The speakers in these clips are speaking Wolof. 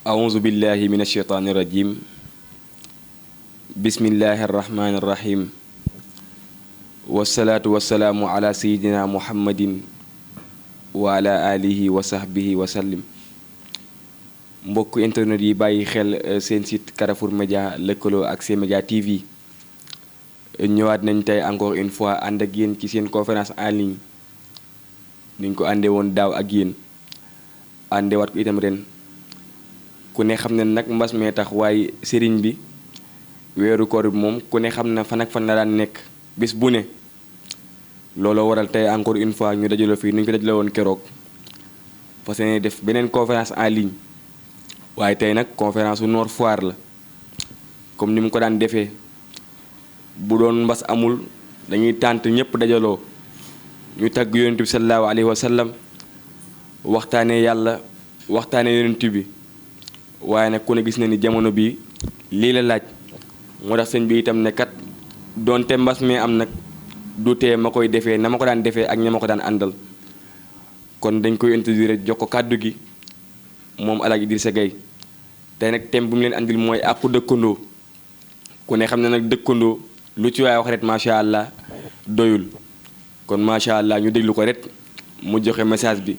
أعوذ بالله من الشيطان الرجيم بسم الله الرحمن الرحيم والصلاة والسلام على سيدنا محمد وعلى آله وصحبه وسلم mbokk internet yi bàyyi xel seen site Carrefour Média lëkkaloo ak C-Média TV ñëwaat nañ tey encore une fois ànd ak yéen ci seen conférence en ligne niñ ko àndee woon daaw ak yéen àndewaat ko itam ren ku ne xam ne nag mbas mee tax waaye sëriñ bi weeru koor bi moom ku ne xam na fan ak fan la daan nekk bis bu ne looloo waral tey encore une fois ñu dajaloo fii ni ñu ko dajaloo woon keroog parce que def beneen conférence en ligne waaye tey nag conférence su Nord Foire la comme ni mu ko daan defee bu doon mbas amul dañuy tànt ñëpp dajaloo ñu tagg yonent bi sallallahu alayhi wa sallam waxtaanee yàlla waxtaanee yonent bi waaye nag ku ne gis na ni jamono bi lii la laaj moo tax sëñ bi itam ne kat doonte mbas mi am nag du tee ma koy defee na ma ko daan defee ak ña ma ko daan àndal kon dañ koy introduire jox ko kàddu gi moom Alaaji Idrissa Gueye tey nag thème bu mu leen andil mooy àqu dëkkandoo ku ne xam ne nag dëkkandoo lu ci waay wax rek macha allah doyul kon macha allah ñu déglu ko rek mu joxe message bi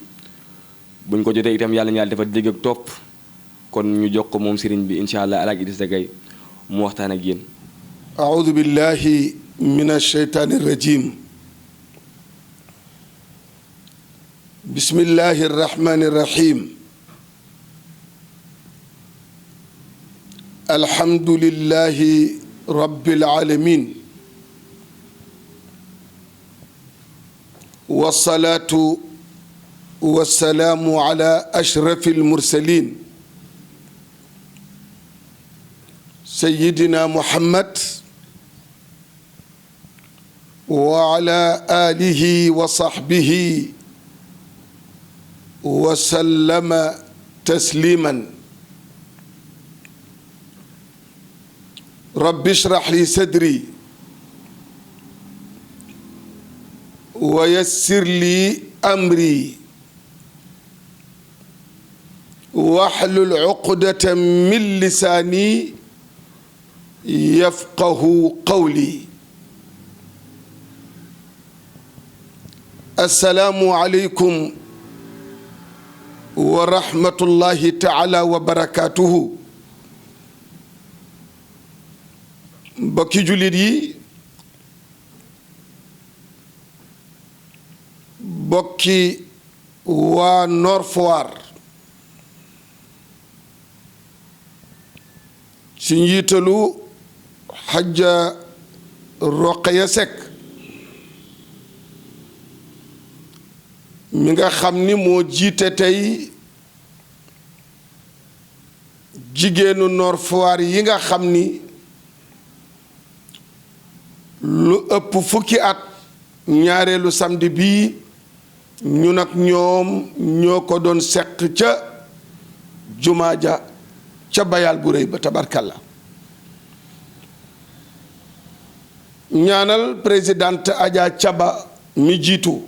buñ ko jotee itam yàlla ñu yàlla dafa dégg ak topp kon ñu jox ko moom sëriñ bi incha allah Alaaji Idrissa Gueye mu waxtaan ak yéen. أعوذ بالله من الشيطان الرجيم بسم الله الرحمن الرحيم الحمد لله رب العالمين والصلاة والسلام على أشرف المرسلين سيدنا محمد وعلى آله وصحبه وسلم تسليما رب اشرح لي صدري ويسر لي أمري واحلل عقدة من لساني يفقه قولي السلام عليكم ورحمة الله تعالى وبركاته mbokki jullit yi mbokki waa Nord Foire ci njiitalu Hajja Roqaya Seck mi nga xam ni moo jiite tey jigéenu Nord Foire yi nga xam ni lu ëpp fukki at ñaareelu samedi bii ñu nag ñoom ñoo ko doon seq ca jumaa ja ca bayal bu rëy ba tabarkalla ñaanal présidente Adja Caba mi jiitu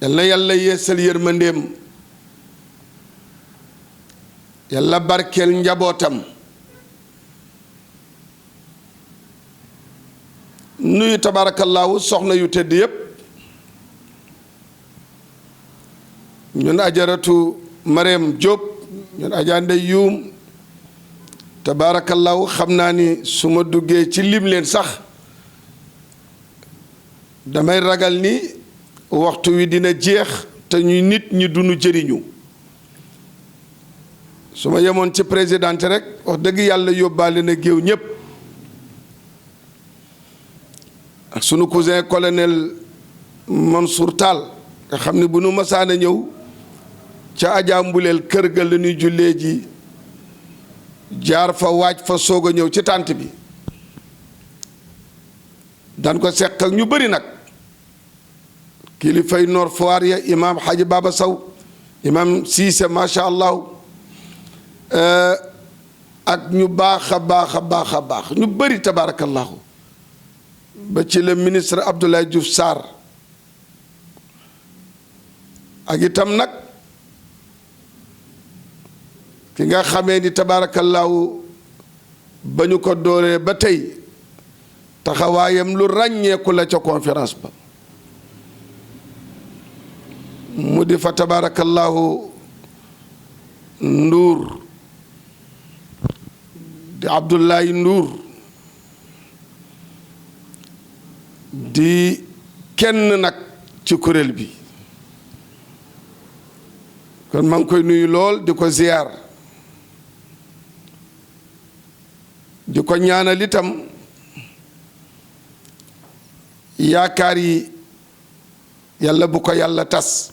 yal na yàlla yeesal yërmandeem yàlla barkeel njabootam nuyu tabaarakallaahu soxna yu tedd yépp ñun ajaratu Mariam Diop ñun Adja Ndey Yuum tabaarakallaahu xam naa ni su ma duggee ci lim leen sax damay ragal ni waxtu wi dina jeex te ñu nit ñi duñu jëriñu su ma yemoon ci présidente rek wax dëgg yàlla yóbbaale na géew ñépp ak sunu cousin colonel Mansour Tall nga xam ne bu nu masaana ñëw ca Adja Mbuleel kër ga la ñuy jullee ji jaar fa waaj fa soog a ñëw ci tànt bi dan ko seq ak ñu bari nag kilifay Nord Foire ya imaam Haji Baba Sow imaam Cissé macha allah ak ñu baax a baax a baax a baax ñu bari tabarakallahu ba ci le ministre Abdoulaye Diouf Sarr ak itam nag ki nga xamee ni tabaarakallaahu ba ñu ko dooree ba tey taxawaayam lu ràññeeku la ca conférence ba mu di fa tabaarakallaahu Ndour di Abdoulaye Ndour di kenn nag ci kuréel bi kon maa ngi koy nuyu lool di ko ziyaar di ko ñaanal itam yaakaar yi yàlla bu ko yàlla tas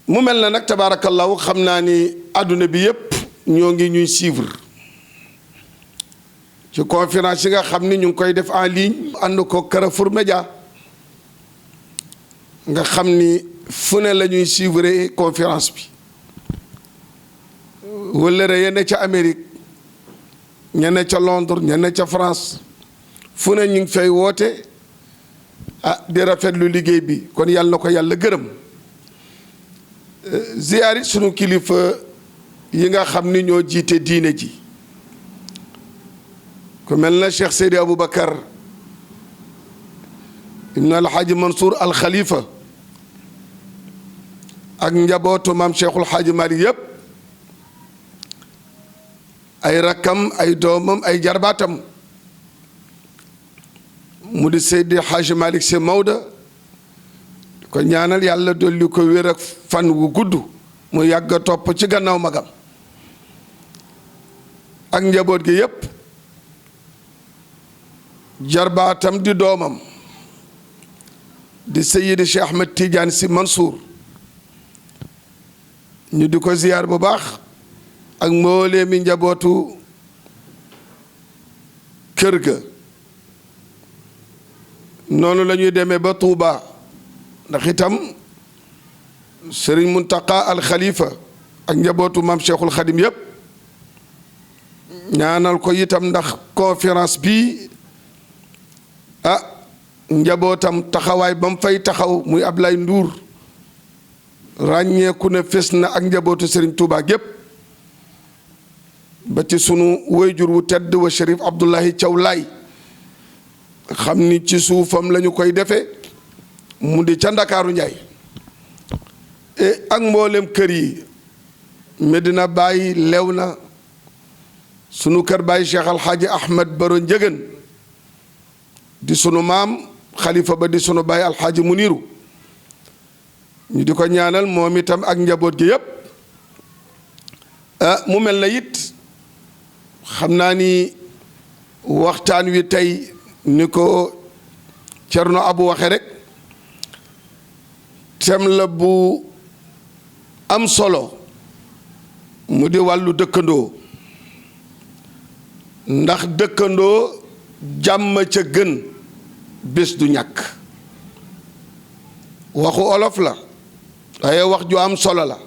mu mel na nag tabaarakallahu xam naa ni àdduna bi yépp ñoo ngi ñuy suivre ci conférence yi nga xam ni ñu ngi koy def en ligne ànd ko Carrefour Média nga xam ni fu ne la ñuy suivre conférence bi wëllëre yenn ca Amérique ñenn ca Londres ñenn ca France fu ne ñu ngi fay woote di rafetlu liggéey bi kon yàlla na ko yàlla gërëm ziyaari sunu kilifa yi nga xam ni ñoo jiite diine ji ku mel na Cheikh Seydi Aboubacar ibn alxaaji Mansour al Khalifa ak njabootu maam Cheikhul Xaaji Malik yépp ay rakkam ay doomam ay jarbaatam mu di Seydi Xaaji Malik Si Maodo ko ñaanal yàlla dolli ko wér ak fan wu gudd mu yàgg a topp ci gannaaw magam ak njaboot gi yépp jarbaatam di doomam di Seydi Cheikh Ahmed Tidiane Si Mansour ñu di ko ziyaar bu baax ak mboolee mi njabootu kër ga noonu la ñuy demee ba Tuuba ndax itam Sëriñ Muntaqa al Khalifa ak njabootu maam Cheikhul Khadim yépp ñaanal ko itam ndax conférence bi njabootam taxawaay ba mu fay taxaw muy Ablaye Ndour ràññeeku ne fes na ak njabootu Sëriñ Tuuba gépp ba ci sunu wayjur wu tedd wa Chérif Abdoulahi Thiaw Laay xam ni ci suufam lañu koy defee mu di ca Ndakaaru Njaay ak mboolem kër yi Medina Baye lew na sunu kër Baye Cheikh Alxaaji Ahmed Baro Njëgën di sunu maam xalifa ba di sunu Baye Alxaaji Muniru ñu di ko ñaanal moom itam ak njaboot gi yépp mu mel na it xam naa ni waxtaan wi tey ni ko Cerno Abu waxe rek tem la bu am solo mu di wàllu dëkkandoo ndax dëkkandoo jàmm ca gën bés du ñàkk waxu olof la waaye wax ju am solo la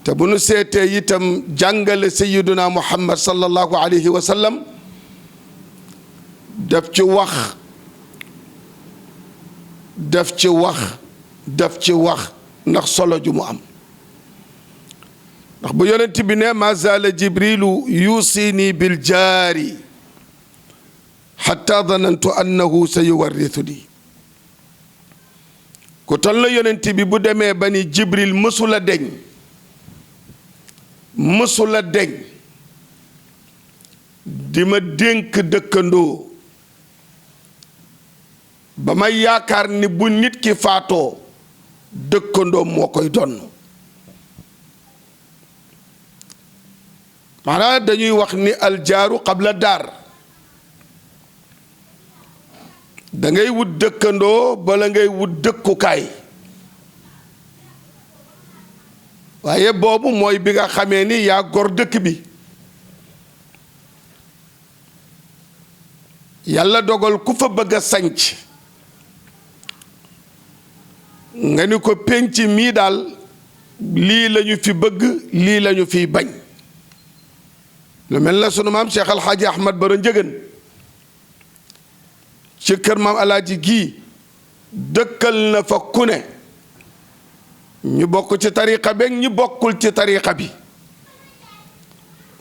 te bu nu seetee itam jàngale sayyiduna Muhammad sallallahu alayhi wa sallam daf ci wax ndax solo ju mu am ndax bu yonent bi ne ma zaala jibrilu yusini bil jaari xatta danantu annahu sa yuwarrithuni ku toll na yonent bi bu demee ba ni jibril mësula deñ di ma dénk dëkkandoo ba may yaakaar ni bu nit ki faatoo dëkkandoo moo koy donn maanaam dañuy wax ni aljaaru qabla daar da ngay wut dëkkandoo bala ngay wut dëkkukaay waaye boobu mooy bi nga xamee ni yaa gor dëkk bi yàlla dogal ku fa bëgg a sanc nga ni ko penc mii daal lii lañu fi bëgg lii lañu fiy bañ lu mel na sunu maam Cheikh Alxaaji Ahmad Baro Njëgën ci kër maam alaaji gii dëkkal na fa ku ne ñu bokk ci tariqa beeg ñi bokkul ci tariqa bi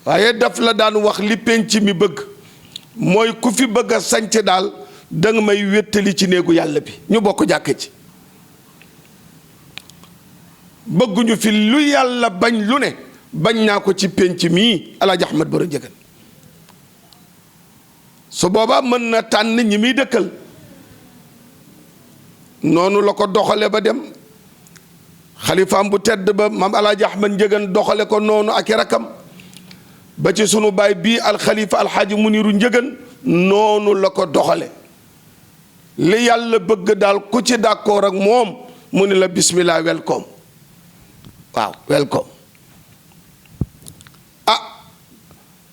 waaye daf la daan wax li penc mi bëgg mooy ku fi bëgg a sanc daal danga may wéttali ci néegu yàlla bi ñu bokk jàkk ci bëgguñu fi lu yàlla bañ lu ne bañ naa ko ci penc mii Alaaji Ahmad Baro Ndiéguène su boobaa mën na tànn ñi muy dëkkal noonu la ko doxale ba dem xalifaam bu tedd ba maam Alaaji Ahmad Ndiéguène doxale ko noonu ak i rakam ba ci sunu baay bii alxalifa alxaaji Muniru Ndiéguène noonu la ko doxale li yàlla bëgg daal ku ci d'accord ak moom mu ni la bismillah welcome waaw welcome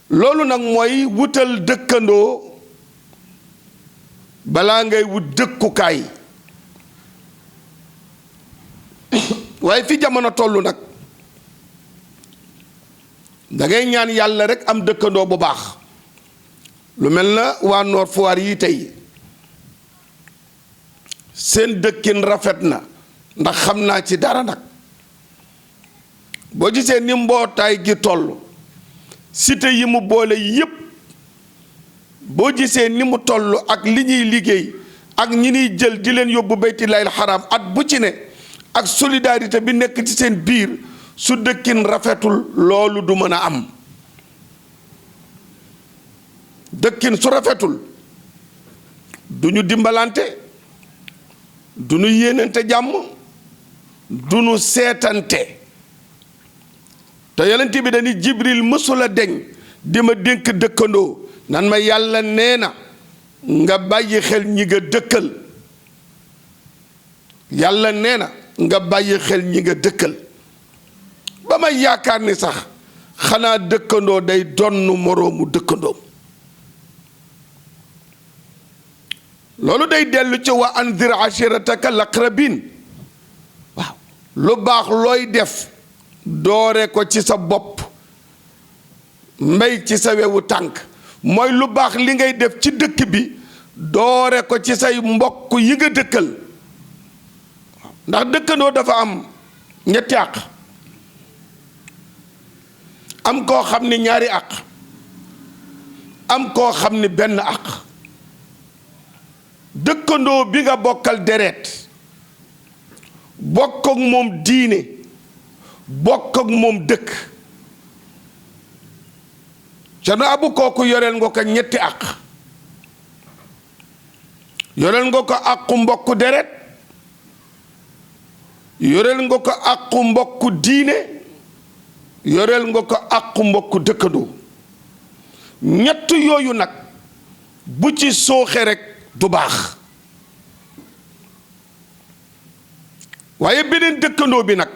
loolu nag mooy wutal dëkkandoo balaa ngay wut dëkkukaay waaye fi jamono tollu nag dangay ñaan yàlla rekk am dëkkandoo bu baax lu mel na waa Nord Foire yi tey seen dëkkin rafet na ndax xam naa ci dara nag boo gisee ni mbootaay gi toll cité yi mu boole yépp boo gisee ni mu toll ak li ñuy liggéey ak ñi ñuy jël di leen yóbbu baytillaahil xaraam at bu ci ne ak solidarité bi nekk ci seen biir su dëkkin rafetul loolu du mën a am dëkkin su rafetul du ñu dimbalante du ñu yéenante jàmm du ñu seetante te yonent bi dañuy Jibril mësula deñ di ma dénk dëkkandoo nan ma yàlla nee na nga bàyyi xel ñi nga dëkkal yàlla nee na nga bàyyi xel ñi nga dëkkal ba ma yaakaar ni sax xanaa dëkkandoo day donn moroomu dëkkandoom loolu day dellu ci wa anzir ashirataka laqrabin waaw lu baax looy def doore ko ci sa bopp mbay ci sa wewu tànk mooy lu baax li ngay def ci dëkk bi doore ko ci say mbokk yi nga dëkkal ndax dëkkandoo dafa am ñetti àq am koo xam ni ñaari àq am koo xam ni benn àq dëkkandoo bi nga bokkal deret bokk ak moom diine bokk ak moom dëkk Cerno Abu kooku yoreel nga ko ñetti àq yoreel nga ko àqu mbokku deret yoreel nga ko àqu mbokku diine yoreel nga ko àqu mbokku dëkkandoo ñett yooyu nag bu ci sooxe rekk du baax waaye beneen dëkkandoo bi nag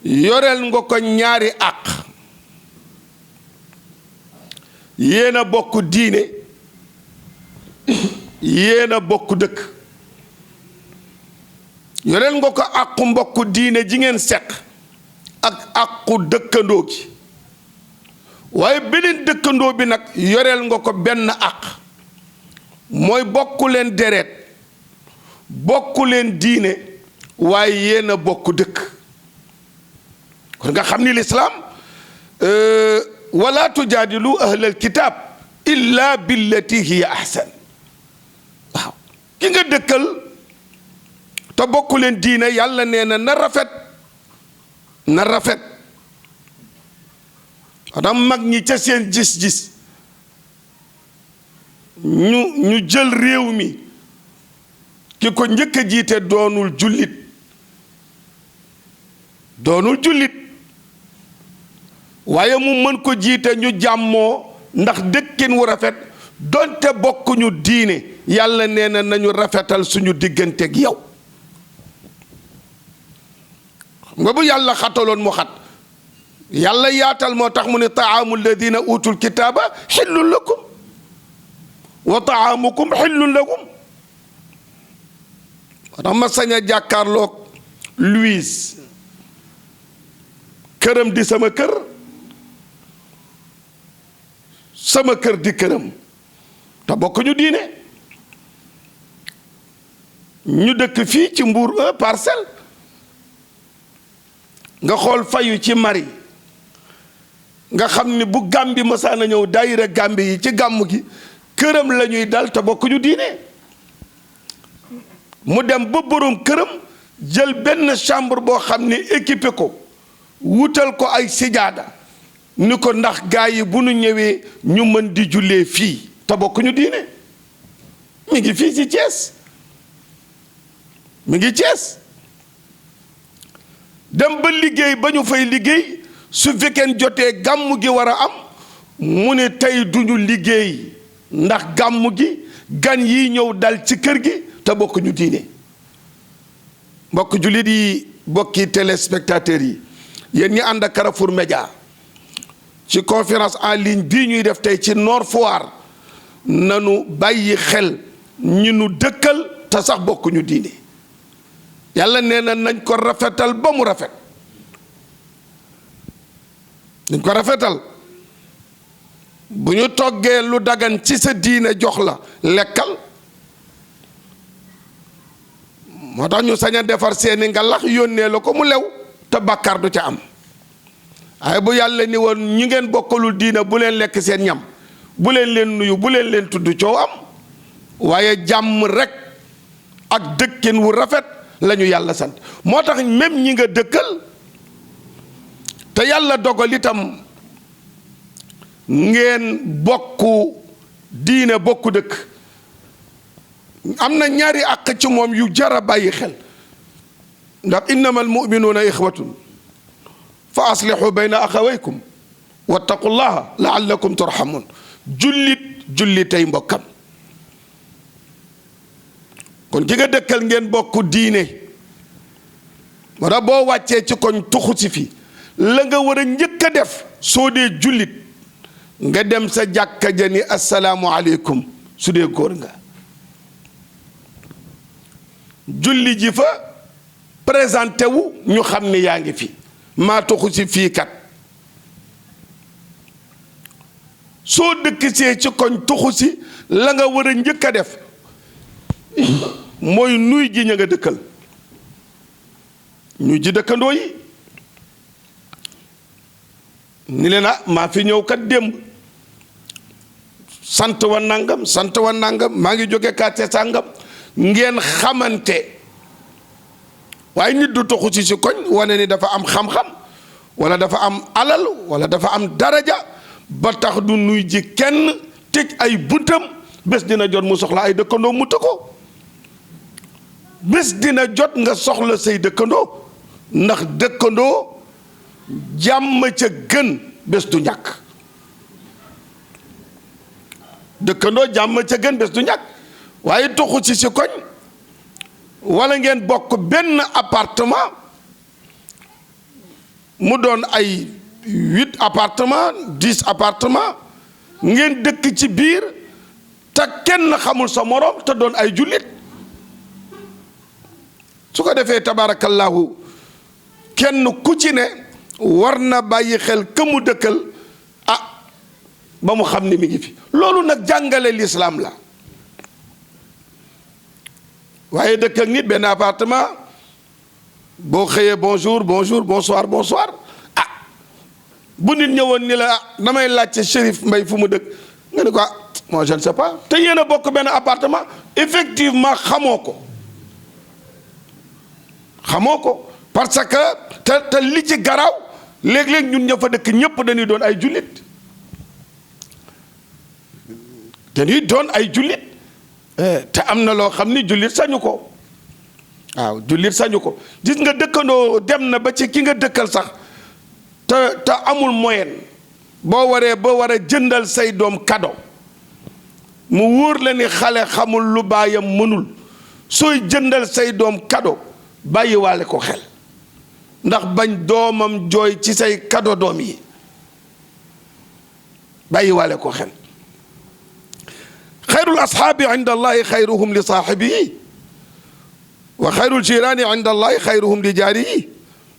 yoreel nga ko ñaari àq yéen a bokk diine yéen a bokk dëkk yoreel nga ko àqu mbokk diine ji ngeen seq ak àqu dëkkandoo gi waaye beneen dëkkandoo bi nag yoreel nga ko benn àq mooy bokku leen deret bokku leen diine waaye yéen a bokk dëkk kon nga xam ni lislaam wala tujaadilu ahlal kitaab illa billati hiya ahsan waaw ki nga dëkkal te bokku leen diine yàlla nee na na rafet na rafet xanaa mag ñi ca seen gis-gis ñu jël réew mi ki ko njëkk a jiite doonul jullit waaye mu mën ko jiite ñu jàmmoo ndax dëkkin wu rafet donte bokkuñu diine yàlla nee na nañu rafetal suñu digganteeg yow xam nga bu yàlla xataloon mu xat yàlla yaatal moo tax mu ne taamu alladina utul kitaaba xillun lakum wa taamukum xillun lakum moo tax ma sañ a jàkkaarloog Louise këram di sama kër sama kër di këram te bokkuñu diine ñu dëkk fii ci Mbour Parcelles nga xool fayu ci mari nga xam ni bu Gàmbi masaana ñëw daayira Gàmbi yi ci gàmmu gi këram la ñuy dal te bokkuñu diine mu dem ba boroom këram jël benn chambre boo xam ni équipé ko wutal ko ay sijaada ni ko ndax gaa yi bu nu ñëwee ñu mën di jullee fii te bokkuñu diine mi ngi fii ci Thiès mi ngi Thiès dem ba liggéey ba ñu fay liggéey su fekkee jotee gàmmu gi war a am mu ne tey duñu liggéey ndax gàmmu gi gan yi ñëw dal ci kër gi te bokkuñu diine mbokk jullit yi bokki téléspectateurs yi yéen ñi ànd ak Carrefour Média ci conférence en ligne bii ñuy def tey ci Nord Foire nanu bàyyi xel ñi nu dëkkal te sax bokkuñu diine yàlla nee na nañ ko rafetal ba mu rafet nañ ko rafetal bu ñu toggee lu dagan ci sa diine jox la lekkal moo tax ñu sañ a defar seeni ngalax yónnee la ko mu lew te bàkkaar du ca am waaye bu yàlla ni woon ñi ngeen bokkalul diine bu leen lekk seen ñam bu leen nuyu bu leen tudd coow am waaye jàmm rekk ak dëkkin wu rafet lañu yàlla sant moo tax même ñi nga dëkkal te yàlla dogal itam ngeen bokku diine bokku dëkk am na ñaari àq ci moom yu jara bàyyi xel ndax innamal mu'minuuna ixwatun fa aslihu bayna axawaykum wattaqullaha laallakum turhamun jullitay mbokkam kon ki nga dëkkal ngeen bokk diine moo tax boo wàccee ci koñ tuxu si fi la nga war a njëkk a def soo dee jullit nga dem sa jàkka ja ni assalaamu aleykum su dee góor nga julli ji fa présenté wu ñu xam ni yaa ngi fi maa tuxu si fii kat soo dëkk see ci koñ tuxu si la nga war a njëkk a def mooy nuy ji ña nga dëkkal nuy ji dëkkandoo yi ni leen maa fi ñëw kat démb sant wa nangam maa ngi jóge kàcce sàngam ngeen xamante waaye nit du toxu si koñ wane ni dafa am xam-xam wala dafa am alal wala dafa am daraja ba tax du nuy ji kenn tëj ay buntam bés dina jot mu soxla ay dëkkandoo mu tëkko bés dina jot nga soxla say dëkkandoo ndax dëkkandoo jàmm ca gën bés du ñàkk dëkkandoo jàmm ca gën bés du ñàkk waaye toxu si koñ wala ngeen bokk benn appartement mu doon ay 8 appartement 10 appartement ngeen dëkk ci biir te kenn xamul sa moroom te doon ay jullit su ko defee tabaarakallaahu kenn ku ci ne war na bàyyi xel ka mu dëkkal ba mu xam ni mi ngi fi loolu nag jàngale lislaam la waaye dëkk ak nit benn appartement boo xëyee bonjour bonsoir bu nit ñëwoon ni la damay laajte Chérif Mbaye fu mu dëkk nga ne ko moi je ne sais pas te yéen a bokk benn appartement effectivement xamoo ko parce que te li ci garaaw léeg-léeg ñun ña fa dëkk ñëpp dañuy doon ay jullit te am na loo xam ni jullit sañu ko waaw jullit sañu ko gis nga dëkkandoo dem na ba ci ki nga dëkkal sax te amul moyen boo waree ba war a jëndal say doom cadeau mu wóor la ni xale xamul lu baayam mënul sooy jëndal say doom cadeau bàyyiwaale ko xel ndax bañ doomam jooy ci say cadeau doom yi bàyyiwaale ko xel xayrul asxaabi inda allahi xayruhum li saaxibihi wa xayrul jiraani inda allahi xayruhum li jaarihi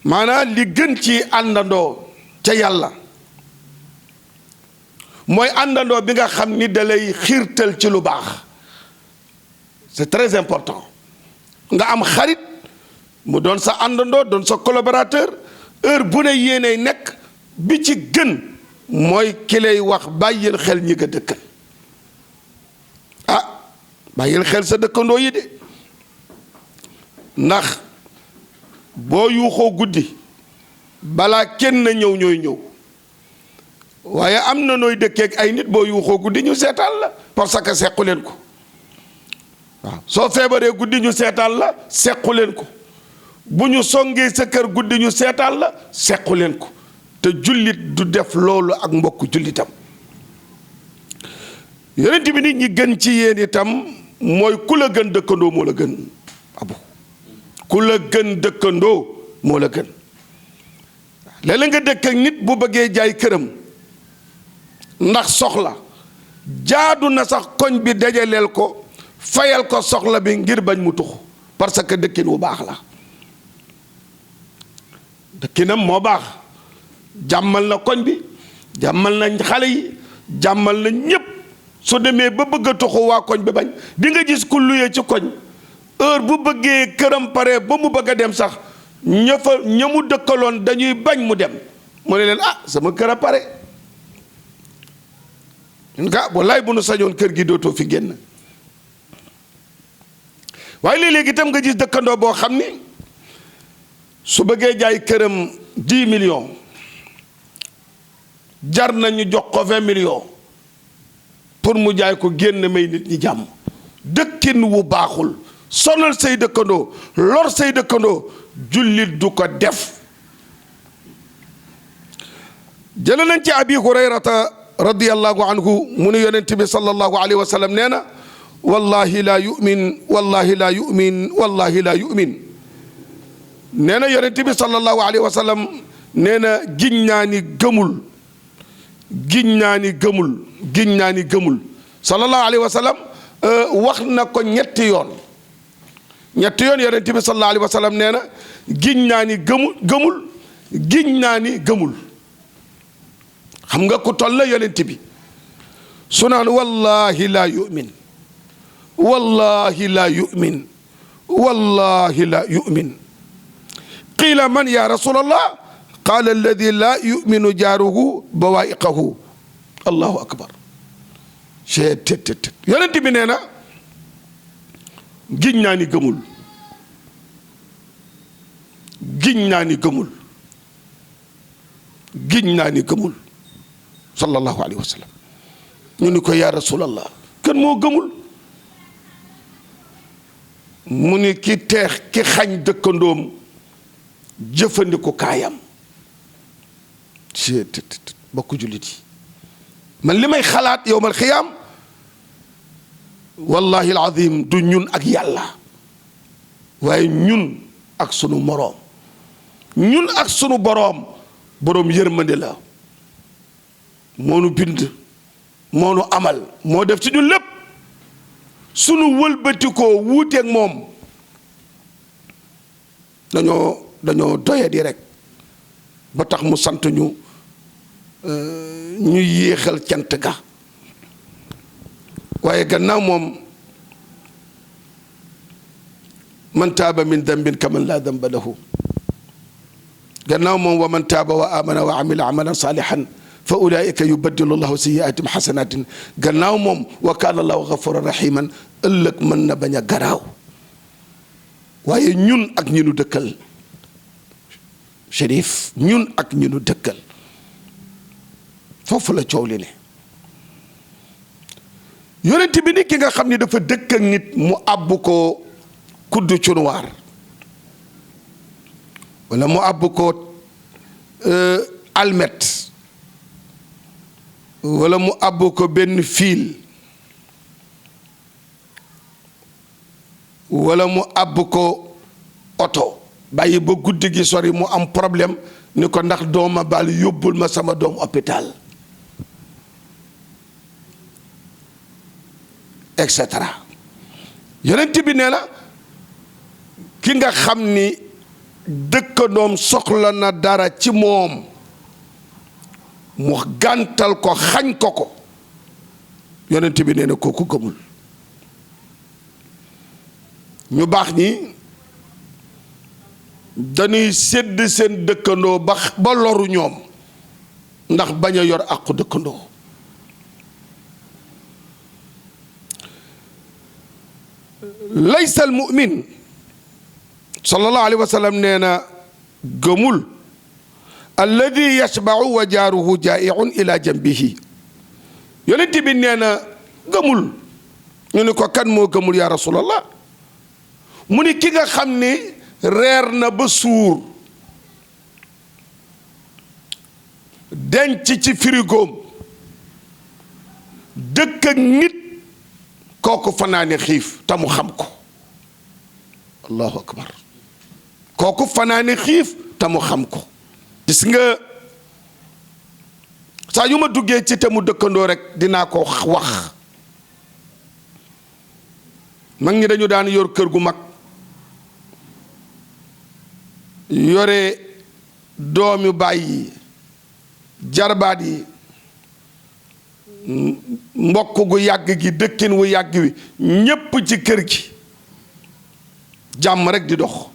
maanaam li gën ci àndandoo ca yàlla mooy àndandoo bi nga xam ni da lay xiirtal ci lu baax c'est très important nga am xarit mu doon sa àndandoo doon sa collaborateur heure bu ne yéenay nekk bi ci gën mooy ki lay wax bàyyil xel ñi nga dëkkal ah bàyyil xel sa dëkkandoo yi de ndax boo yuuxoo guddi balaa kenn ñëw ñooy ñëw waaye am na nooy dëkkeek ay nit boo yuuxoo guddi ñu seetaan la parce que sequ leen ko waaw soo feebaree guddi ñu seetaan la sequ leen ko bu ñu songee sa kër guddi ñu seetaan la sequ leen ko te jullit du def loolu ak mbokk jullitam yonent bi nit ñi gën ci yéen itam mooy ku la gën dëkkandoo moo la gën abu ku la gën dëkkandoo moo la gën léeg-léeg nga dëkk ak nit bu bëggee jaay këram ndax soxla jaadu na sax koñ bi dajaleel ko fayal ko soxla bi ngir bañ mu tuxu parce que dëkkin wu baax la dëkkinam moo baax jàmmal na koñ bi jàmmal na xale yi jàmmal na ñépp su demee ba bëgg a tuxu waa koñ bi bañ di nga gis ku luyee ci koñ heure bu bëggee këram pare ba mu bëgg a dem sax ña mu dëkkaloon dañuy bañ mu dem mu ne leen ah sama kër a pare nga wallaay bu nu sañoon kër gi dootoo fi génn waaye léeg-léeg itam nga gis dëkkandoo boo xam ni su bëggee jaay këram 10 millions jar nañu jox ko 20 millions pour mu jaay ko génn may nit ñi jàmm dëkkin wu baaxul sonal say dëkkandoo lor say dëkkandoo jullit du ko def jële nañ ci abi hurayrata radiyallahu anhu mu ne yonent bi sallallahu alayhi wa sallam nee na wallahi laa yu'min wallahi laa yu'min wallahi laa yu'min nee na yonent bi sallallahu alayhi wa sallam nee na giñ naa ni gëmul giñ naa ni gëmul giñ naa ni gëmul sallallahu alayhi wa sallam wax na ko ñetti yoon yonent bi sallallahu alayhi wa sallam nee na giñ naa ni gëmul giñ naa ni gëmul xam nga ku toll la yonent bi su naan wallahi laa yu'min wallahi laa yu'min wallahi laa yu'min qiila man ya rasulallah qaala alladi laa yuminu jaaruhu bawaa'iqahu allahu akbar yonent bi nee na giñ naa ni gëmul giñ naa ni gëmul giñ naa ni gëmul sallallahu alayhi wa sallam ñu ni ko ya rasulallah kan moo gëmul mu ni ki teex ki xañ dëkkandoom jëfandiku kaayam bokk jullit yi man li may xalaat yowmal xiyaam wallahi alazim du ñun ak yàlla waaye ñun ak sunu moroom ñun ak sunu boroom boroom yërmande la moo nu bind moo nu amal moo def ci ñun lépp sunu wëlbatikoo wuuteeg moom dañoo doyadi rek ba tax mu sant ñu ñu yéexal cant ga waaye gannaaw moom man taaba min dambin kaman laa damba lahu gannaaw moom wa man taaba wa amana wa amila amalan salihan fa ulaika yubaddilu llahu sayyiatim xasanatin gannaaw moom wa kaana allahu gafuran rahiman ëllëg mën na bañ a garaaw waaye ñun ak ñi nu dëkkal Chérif ñun ak ñi nu dëkkal foofu la coow li ne yonent bi ni ki nga xam ni dafa dëkk ak nit mu àbb ko kuddu cunuwaar wala mu àbb ko almet wala mu àbb ko benn fiil wala mu àbb ko oto bàyyi ba guddi gi sori mu am problème ni ko ndax dooma baal yóbbul ma sama doom hôpital et cetera yonent bi nee na ki nga xam ni dëkkandoom soxla na dara ci moom mu gàntal ko xañ ko yonent bi nee na kooku gëmul ñu baax ñi dañuy sédd seen dëkkandoo ba loru ñoom ndax bañ a yor àqu dëkkandoo. laysa al mu'min sallallahu alayhi wa sallam nee na gëmul alladi yashba'u wa jaaruhu jaa'i'un ila janbihi. yonent bi nee na gëmul. ñu ni ko kan moo gëmul yaa rasulallah? mu ni ki nga xam ni reer na ba suur denc ci firigoom dëkk ak nit kooku fanaane xiif te mu xam ko. allahu akbar. kooku fanaane xiif te mu xam ko. gis nga saa yu ma duggee ci te mu dëkkandoo rek dinaa ko wax. mag ñi dañu daan yor kër gu mag yore doomi baay yi jarbaat yi mbokk gu yàgg gi dëkkin wu yàgg wi ñépp ci kër gi jàmm rek di dox.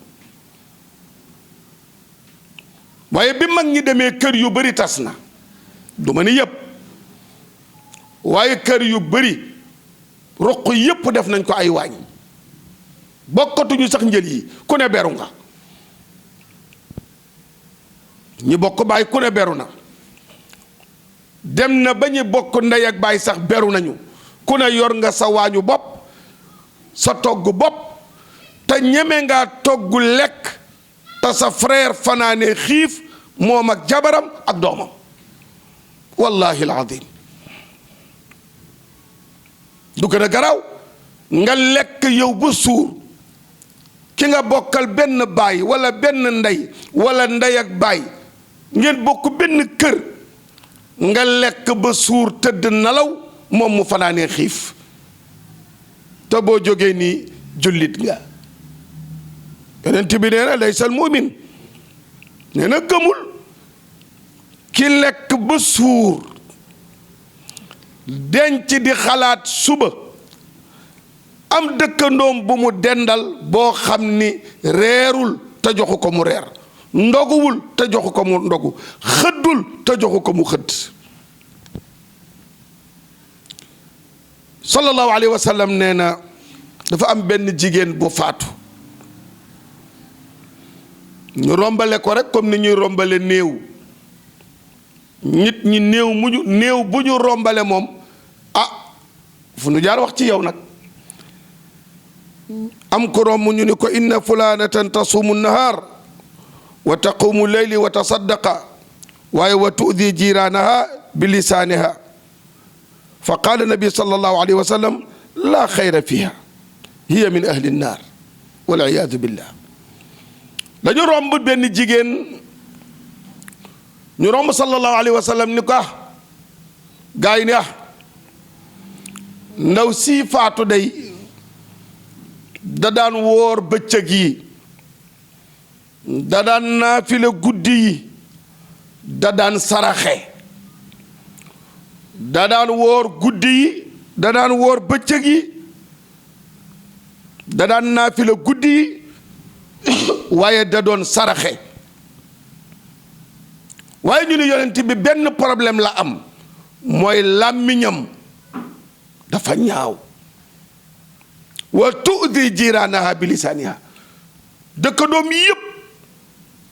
waaye bi mag ñi demee kër yu bari tas na. du ma ni yépp waaye kër yu bari ruq yépp def nañ ko ay waañ bokkatuñu sax njël yi ku ne beru nga. ñi bokk baay ku ne beru na. dem na ba ñi bokk ndey ak baay sax beru nañu. ku ne yor nga sa waañu bopp sa togg bopp te ñeme ngaa togg lekk te sa frère fanaane xiif moom ak jabaram ak doomam. wallahi alazim du gën a garaaw nga lekk yow ba suur ki nga bokkal benn baay wala benn ndey wala ndey ak baay ngeen bokk benn kër nga lekk ba suur tëdd nelaw moom mu fanaanee xiif te boo jógee nii jullit nga. yonent bi nee na laysal mu'min nee na gëmul ki lekk ba suur denc di xalaat suba am dëkkandoom bu mu dendal boo xam ni reerul te joxu ko mu reer ndoguwul te joxu ko mu ndogu xëddul te joxu ko mu xëdd. sallallahu alayhi wa sallam nee na dafa am benn jigéen bu faatu ñu rombale ko rek comme ni ñuy rombale néew. nit ñi néew bu ñu rombale moom fu nu jaar wax ci yow nag. am ko romb ñu ni ko inna fulanatan tasumu nahar wa taqumu leyli wa tasaddaqa waaye wa tu'di jiranaha bi lisaaniha fa qaala nabi sallallahu alayhi wa sallam laa xayra fiha hiya min ahli nnaar wal iyaadu billah. dañu romb benn jigéen ñu romb sallallahu alayhi wa sallam ni ko gaa yi ne ndaw sii faatu day da daan woor bëccëg yi da daan naafile guddi yi da daan saraxe da daan woor guddi yi da daan woor bëccëg yi da daan naafile guddi yi waaye da doon saraxe. waaye ñu ne yonent bi benn problème la am mooy làmmiñam dafa ñaaw. wa tu'di jiraanaha bi lisaaniha dëkkandoom yépp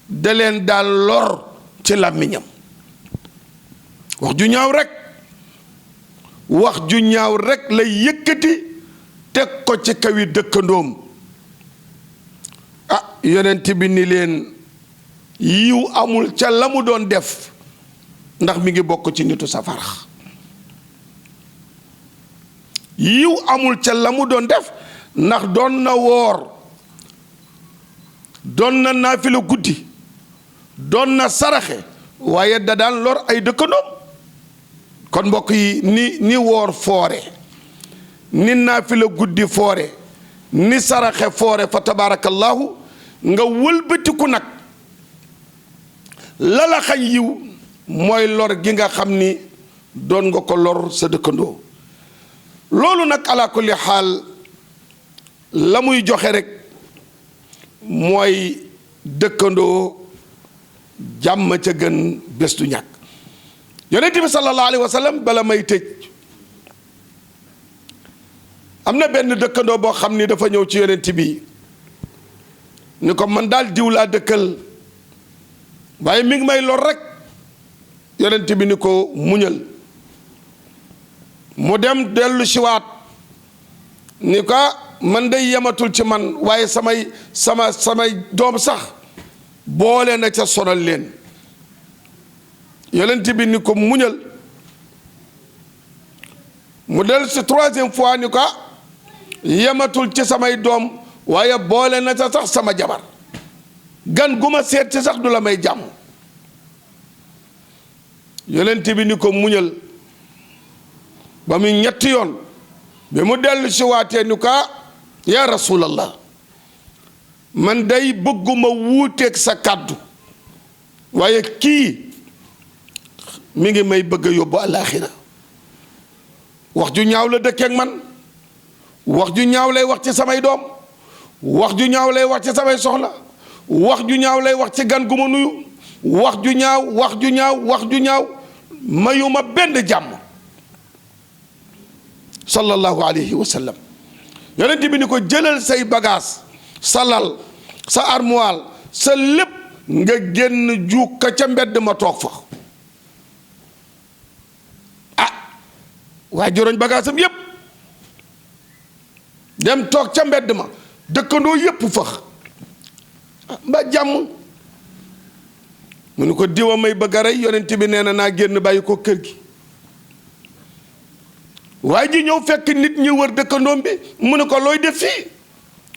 da leen daal lor ci làmmiñam. wax ju ñaaw rek wax ju ñaaw rek lay yëkkati teg ko ci kawi dëkkandoom. yonent bi ni leen yiw amul ca la mu doon def ndax mi ngi bokk ci nitu safara. yiw amul ca la mu doon def ndax doon na woor doon na naafila guddi doon na saraxe waaye da daan lor ay dëkkandoom. kon mbokk yi ni woor foore ni naafila guddi foore ni saraxe foore fa tabarakallahu nga wëlbatiku nag lala xañ yiw mooy lor gi nga xam ni doon nga ko lor sa dëkkandoo. loolu nag ala kulli xaal la muy joxe rek mooy dëkkandoo jàmm ca gën bés du ñàkk. yonent bi sallallahu alayhi wa sallam bala may tëj am na benn dëkkandoo boo xam ni dafa ñëw ci yonent bi ni ko man daal diw laa dëkkal waaye mi ngi may lor rek. yonent bi ni ko muñal. mu dem dellu siwaat ni ko man day yematul ci man waaye samay doom sax boole na ca sonal leen. yonent bi ni ko muñal. mu dellu si troisième fois ni ko yematul ci samay doom waaye boole na ca sax sama jabar gan gu ma seet ci sax du la may jàmm. yonent bi ni ko muñal ba muy ñetti yoon bi mu dellu si waatee ni ko yaa rasulallah man day bëgguma wuuteeg sa kàddu waaye kii mi ngi may bëgg a yóbbu àllaaxira wax ju ñaaw la dëkkeek man wax ju ñaaw lay wax ci samay doom wax ju ñaaw lay wax ci samay soxna wax ju ñaaw lay wax ci gan gu ma nuyu wax ju ñaaw mayuma benn jàmm sallallahu alayhi wa sallam. yonent bi ni ko jëlal say bagage sa lal sa armoire sa lépp nga génn juuka ca mbedd ma toog fa. waa joroñ bagage am yépp dem toog ca mbedd ma dëkkandoo yépp fax ba jàmm. mu ni ko diwa may bëgg a rey yonent bi nee na naa génn bàyyi ko kër gi. waaye ji ñëw fekk nit ñi wër dëkkandoom bi mu ni ko looy def fii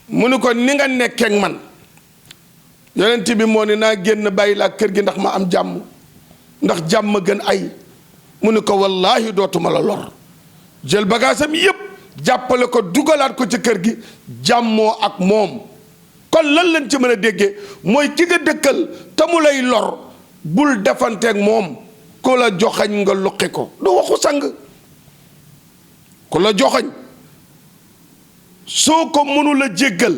mu ni ko ni nga nekkeek man. yonent bi moo ni naa génn bàyyi laa kër gi ndax ma am jàmm ndax jàmm gën ay. mu ni ko wallaahi dootuma la lor. jël bagaasam yépp jàppale ko dugalaat ko ci kër gi jàmmoo ak moom. kon lan lañ ci mën a déggee mooy ki nga dëkkal te mu lay lor bul defanteeg moom. ku la joxañ nga luqi ko du waxu sang. ku la joxañ soo ko mënula jéggal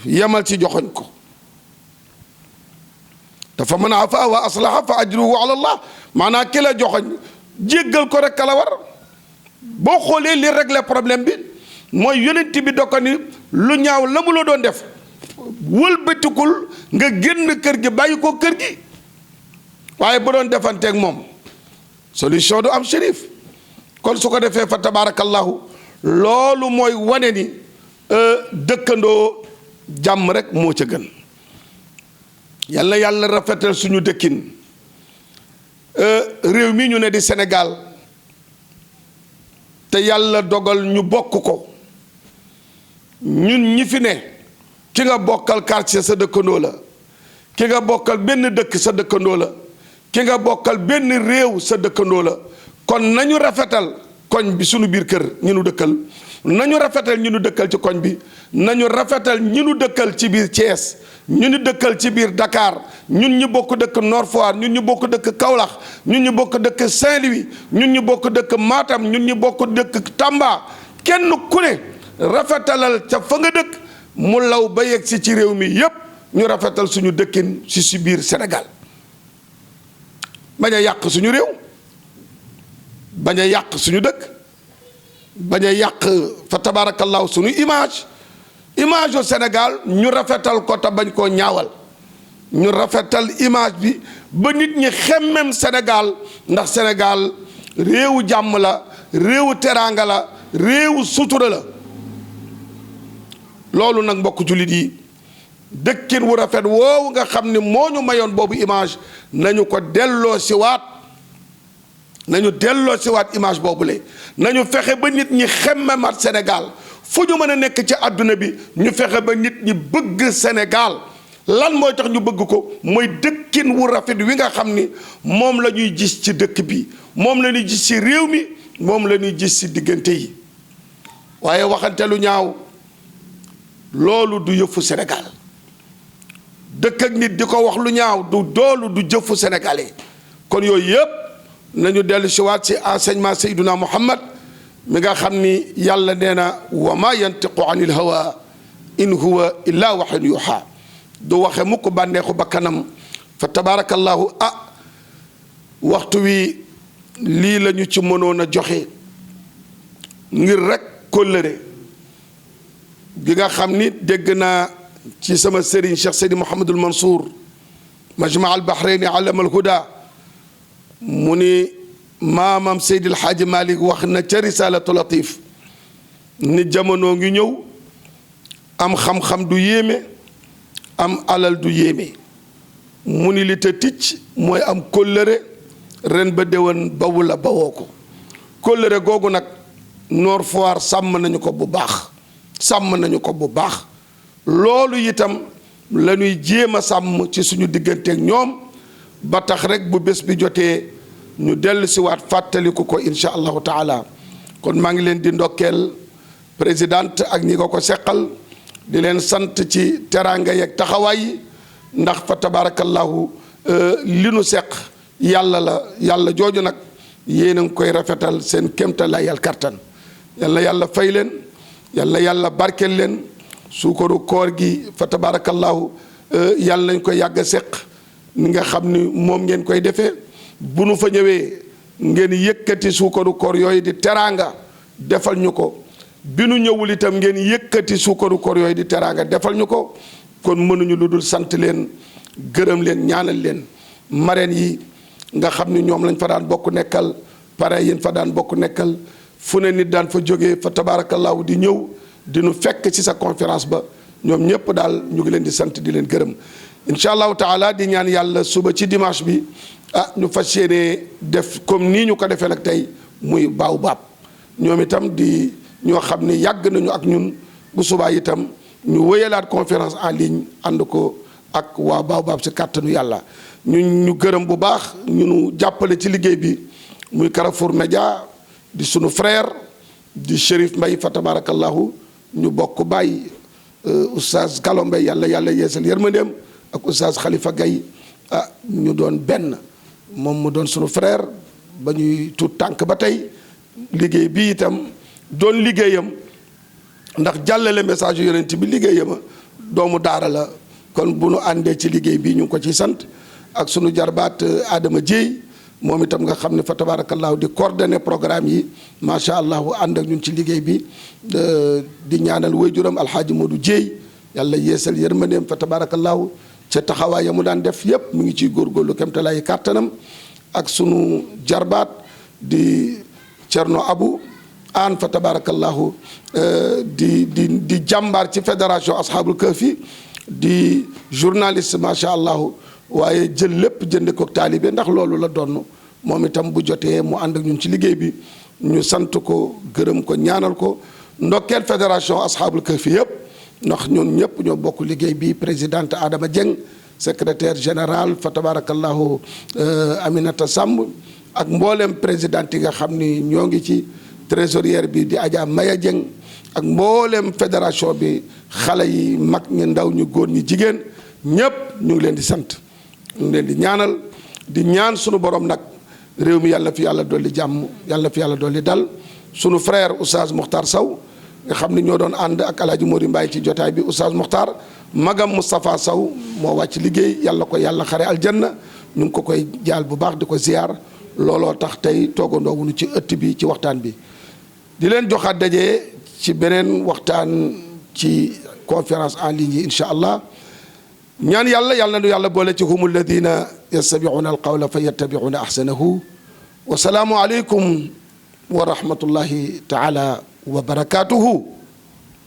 yemal ci joxañ ko. dafa mën a afa wa aslaha fa ajruhu ala allah maanaam ki la joxañ jéggal ko rek la war. boo xoolee li régler problème bi mooy yonent bi dokka ni lu ñaaw la mu la doon def wëlbatikul nga génn kër gi bàyyi ko kër gi. waaye ba doon defanteeg moom solution du am shérif. kon su ko defee fa tabaarakallahu loolu mooy wane ni dëkkandoo jàmm rek moo ca gën. yàlla rafetal suñu dëkkin. réew mi ñu ne di Sénégal te yàlla dogal ñu bokk ko ñun ñi fi ne ki nga bokkal quartier sa dëkkandoo la. ki nga bokkal benn dëkk sa dëkkandoo la. ki nga bokkal benn réew sa dëkkandoo la. kon nañu rafetal koñ bi sunu biir kër ñu nu dëkkal nañu rafetal ñu nu dëkkal ci koñ bi nañu rafetal ñu nu dëkkal ci biir Thiès ñu nu dëkkal ci biir Dakar ñun ñu bokk dëkk Nord Foire ñun ñu bokk dëkk Kaolack ñun ñu bokk dëkk Saint-Louis ñun ñu bokk dëkk Matam ñun ñu bokk dëkk Tamba kenn ku ne rafetalal ca fa nga dëkk mu law ba yegg si ci réew mi yépp ñu rafetal suñu dëkkin si biir Sénégal bañ a yàq suñu réew. bañ a yàq suñu dëkk bañ a yàq fa tabarakallahu suñu image au Sénégal ñu rafetal ko te bañ koo ñaawal. ñu rafetal image bi ba nit ñi xemmem Sénégal ndax Sénégal réewu jàmm la réewu teraanga la réewu sutura la. loolu nag mbokk jullit yi dëkkin wu rafet woowu nga xam ni moo ñu mayoon boobu image nañu ko delloo si waat. nañu delloo si waat image boobule nañu fexe ba nit ñi xemmemat Sénégal fu ñu mën a nekk ci àdduna bi ñu fexe ba nit ñi bëgg Sénégal. lan mooy tax ñu bëgg ko mooy dëkkin wu rafet wi nga xam ni moom la ñuy gis ci dëkk bi moom la ñuy gis ci réew mi moom la ñuy gis ci diggante yi. waaye waxante lu ñaaw loolu du yëfu Sénégal dëkk ak nit di ko wax lu ñaaw du doolu du jëfu sénégalais. kon yooyu yëpp nañu dellu si waat ci enseignement Seydina Muhammad mi nga xam ni yàlla nee na wa ma yantiqu anil hawa in huwa illa wahyun yuha du waxe mukk bànneexu bakkanam fa tabarakallahu waxtu wi lii lañu ci mënoon a joxe ngir rek kóllëre gi nga xam ni dégg naa ci sama sëriñ Cheikh Seydi Mouhamadul Mansour majma al bahrayni alama al huda mu ni maamam Seydi El Hadji Malick wax na ca risalatu latif ni jamono ngi ñëw am xam-xam du yéeme am alal du yéeme mu ni li te ticc mooy am kóllëre ren ba déwén bawu la bawoo ko kóllëre googu nag Nord Foire sàmm nañu ko bu baax loolu itam la ñuy jéem a sàmm ci suñu digganteeg ñoom ba tax rek bu bés bi jotee ñu dellu si waat fàttaliku ko incha allahu taala kon maa ngi leen di ndokkeel présidente ak ñi ko seqal di leen sant ci teraanga yeeg taxawaay yi ndax fa tabarakallahu li nu seq yàlla jooju nag yéen a ngi koy rafetal seen kéemtalaayal kattan yàlla fay leen yàlla barkeel leen suukaru koor gi fa tabarakallahu yàlla nañ koy yàgg a seq ni nga xam ni moom ngeen koy defee bu nu fa ñëwee ngeen yëkkati suukaru koor yooyu di teraanga defal ñu ko bi nu ñëwul itam ngeen yëkkati suukaru koor yooyu di teraanga defal ñu ko kon mënuñu lu dul sant leen gërëm leen ñaanal leen marraine yi nga xam ni ñoom lañ fa daan bokk nekkal pare yéen fa daan bokk nekkal fu ne nit daan fa jógee fa tabaarakallaahu di ñëw di nu fekk ci sa conférence ba ñoom ñëpp daal ñu ngi leen di sant di leen gërëm incha allahu taala di ñaan yàlla suba ci dimanche bi ñu fas yéene def comme nii ñu ko defee nag tey muy Baobab ñoom itam di ñoo xam ni yàgg nañu ak ñun bu subaa itam ñu wéyalaat conférence en ligne ànd ko ak waa Baobab si kàttanu yàlla ñu gërëm bu baax ñu jàppale ci liggéey bi muy Carrefour Média di sunu frère di Chérif Mbaye fa tabarakallahu ñu bokk bàyyi oustaz Gallo Mbaye yàlla yeesal yërmandeem ak oustaz Khalifa Gaye ñu doon benn moom mu doon sunu frère ba ñuy tuut tànk ba tey liggéey bi itam doon liggéeyam ndax jàllale message yu yonent bi liggéeyama doomu daara la kon bu nu àndee ci liggéey bii ñu ngi ko ciy sant ak sunu jarbaat Adama Dieye moom itam nga xam ne fa tabarakallahu di coordonner programme yi macha allah ànd ak ñun ci liggéey bi di ñaanal waajuram alxaaji Modou Dieye yàlla yeesal yërmandeem fa tabarakallahu ca taxawaay ya mu daan def yépp mu ngi ciy góorgóorlu kemtalaayi kàttanam ak sunu jarbaat di Cerno Abu aan fa tabarakallahu di jàmbaar ci fédération ashabul kahfi di journaliste macha allah waaye jël lépp jënde ko taalibe ndax loolu la doon moom itam bu jotee mu ànd ak ñun ci liggéey bi ñu sant ko gërëm ko ñaanal ko ndokkeel fédération ashabul kahfi yëpp ndax ñun ñëpp ñoo bokk liggéey bi présidente Adama Dieng secrétaire général fa tabarakallahu Aminata Samb ak mboolem présidente yi nga xam ni ñoo ngi ci trésorière bi di Adja Maya Dieng ak mboolem fédération bi xale yi mag ñi ndaw ñu góor ñi jigéen ñëpp ñu ngi leen di sant ñu ngi leen di ñaanal di ñaan sunu borom nag réew mi yàlla fi yàlla dolli jàmm yàlla fi yàlla dolli dal sunu frère Oustaz Mokhtar Sow nga xam ni ñoo doon ànd ak El Hadj Mori Mbaye ci jotaay bi Oustaz Mokhtar magam Moustapha Sow moo wàcc liggéey yàlla ko yàlla xare aljanna ñu ngi ko koy jaal bu baax di ko ziar looloo tax tey toogandoo wuñu ci ëtt bi ci waxtaan bi di leen joxaat daje ci beneen waxtaan ci conférence en ligne yi incha allah ñaan yàlla nu yàlla boole ci humul ladina yastabi'una alqawla fa yattabi'una ahsanahu wa salaamu aleykum wa rahmatullahi taala wa barakatuhu